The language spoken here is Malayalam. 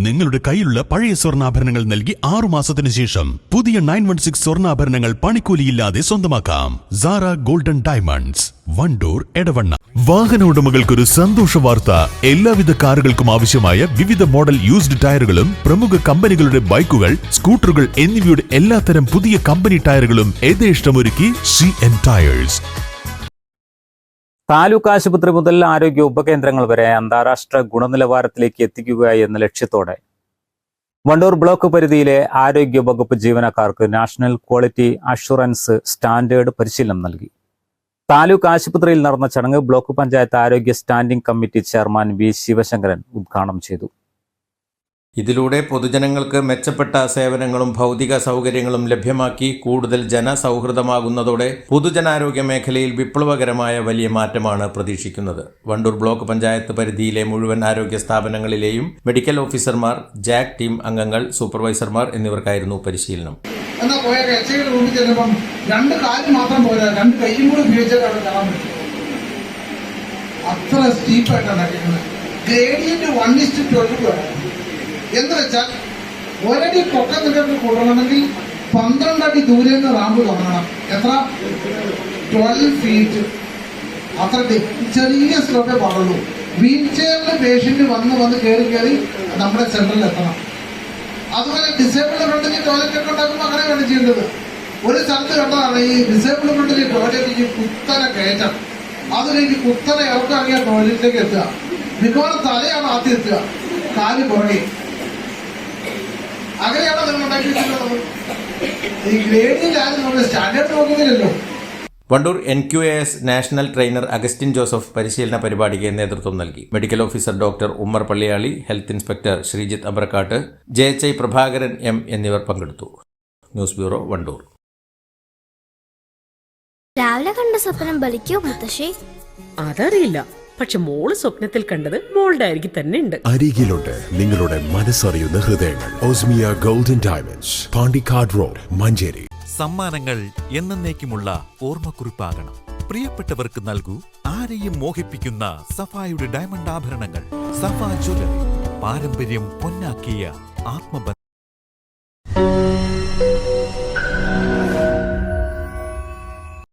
നിങ്ങളുടെ കയ്യിലുള്ള പഴയ സ്വർണ്ണാഭരണങ്ങൾ നൽകി 6 മാസത്തിന് ശേഷം പുതിയ 916 സ്വർണ്ണാഭരണങ്ങൾ പണിക്കൂലിയില്ലാതെ സ്വന്തമാക്കാം. Sara golden diamonds, Wandoor, Edavanna. വാഹന ഉടമകൾക്കൊരു സന്തോഷ വാർത്ത. എല്ലാവിധ കാറുകൾക്കും ആവശ്യമായ വിവിധ മോഡൽ യൂസ്ഡ് ടയറുകളും പ്രമുഖ കമ്പനികളുടെ ബൈക്കുകൾ, സ്കൂട്ടറുകൾ എന്നിവയുടെ എല്ലാത്തരം പുതിയ കമ്പനി ടയറുകളും യഥേഷ്ടമൊരുക്കി CN ടയേഴ്സ്. താലൂക്ക് ആശുപത്രി മുതൽ ആരോഗ്യ ഉപകേന്ദ്രങ്ങൾ വരെ അന്താരാഷ്ട്ര ഗുണനിലവാരത്തിലേക്ക് എത്തിക്കുക എന്ന ലക്ഷ്യത്തോടെ വണ്ടൂർ ബ്ലോക്ക് പരിധിയിലെ ആരോഗ്യ വകുപ്പ് ജീവനക്കാർക്ക് നാഷണൽ ക്വാളിറ്റി അഷുറൻസ് സ്റ്റാൻഡേർഡ് പരിശീലനം നൽകി. താലൂക്ക് ആശുപത്രിയിൽ നടന്ന ചടങ്ങ് ബ്ലോക്ക് പഞ്ചായത്ത് ആരോഗ്യ standing committee chairman V Sivasankaran ഉദ്ഘാടനം ചെയ്തു. ഇതിലൂടെ പൊതുജനങ്ങൾക്ക് മെച്ചപ്പെട്ട സേവനങ്ങളും ഭൗതിക സൗകര്യങ്ങളും ലഭ്യമാക്കി കൂടുതൽ ജനസൗഹൃദമാകുന്നതോടെ പൊതുജനാരോഗ്യ മേഖലയിൽ വിപ്ലവകരമായ വലിയ മാറ്റമാണ് പ്രതീക്ഷിക്കുന്നത്. വണ്ടൂർ ബ്ലോക്ക് പഞ്ചായത്ത് പരിധിയിലെ മുഴുവൻ ആരോഗ്യ സ്ഥാപനങ്ങളിലെയും മെഡിക്കൽ ഓഫീസർമാർ, ജാക് ടീം അംഗങ്ങൾ, സൂപ്പർവൈസർമാർ എന്നിവർക്കായിരുന്നു പരിശീലനം. എന്നാൽ പോയ കച്ചയുടെ റൂമിൽ ചെല്ലുമ്പം 2 കാല് മാത്രം പോരാ, 2 കൈയും കൂടി ഉപയോഗിച്ചിട്ടാണ് കാണാൻ പറ്റും. അത്ര സ്റ്റീപ്പായിട്ടാണ് നടക്കുന്നത്. ഗ്രേഡിയന്റ് 1:12 എന്ന് വെച്ചാൽ 1 അടി പൊക്കം നിങ്ങൾക്ക് കൊള്ളണമെങ്കിൽ 12 അടി ദൂരെ നിന്ന് റാമ്പ് തുടങ്ങണം. എത്ര? 12 ഫീറ്റ്. അത്ര ചെറിയ സ്ലോപ്പേ പാടുള്ളൂ. വീൽ ചെയറിൽ പേഷ്യന്റ് വന്ന് കയറി നമ്മുടെ സെന്ററിൽ എത്തണം. അതുപോലെ ഡിസേബിൾഡ് ഫ്രണ്ടിൽ ടോയ്ലറ്റ് ഒക്കെ ഉണ്ടാക്കുമ്പോൾ അങ്ങനെ വേണം ചെയ്യേണ്ടത്. ഒരു സ്ഥലത്ത് കണ്ടതാണ് ഈ ഡിസേബിൾഡ് ഫ്രണ്ടിൽ ടോയ്ലറ്റിലേക്ക് കുത്തനെ കയറ്റം, അതിലേക്ക് കുത്തനെ ഇറക്കാങ്ങിയ ടോയ്ലറ്റിലേക്ക് എത്തുക. മിക്കവാറും തലയാണ് ആദ്യം എത്തുക, കാല് പുറകെ. അങ്ങനെയാണോ നിങ്ങൾ ഉണ്ടാക്കിയിട്ടുള്ളത്? ഈ ഗ്രേഡിൽ ആരും നമ്മൾ സ്റ്റാൻഡേർഡ് നോക്കുന്നില്ലല്ലോ. Wandoor NQAS national trainer Augustine Joseph പരിശീലന പരിപാടിക്ക് നേതൃത്വം നൽകി. Medical officer doctor Ummer Palliyali, health inspector Sreejith Abrakkatt, JHI Prabhakaran M എന്നിവർ പങ്കെടുത്തു. News bureau, Wandoor. രാവിലെ കണ്ട സ്വപ്നം ബലിക്കോ മുത്തശ്ശി? അതറിയില്ല, പക്ഷെ മോള് സ്വപ്നത്തിൽ കണ്ടത് മോളുടെ അരികിൽ തന്നെ ഉണ്ട്. അരികിലുണ്ട് നിങ്ങളുടെ മനസ്സറിയുന്ന ഹൃദയങ്ങൾ. Osmia golden diamonds, Pandikkad road, Manjeri. സമ്മാനങ്ങൾ എന്നേക്കുമുള്ള ഓർമ്മക്കുറിപ്പാകണം. പ്രിയപ്പെട്ടവർക്ക് നൽകൂ ആരെയും മോഹിപ്പിക്കുന്ന സഫായുടെ ഡയമണ്ട് ആഭരണങ്ങൾ. സഫ ജ്വല്ലറി, പാരമ്പര്യം പൊന്നാക്കിയ ആത്മബന്ധം.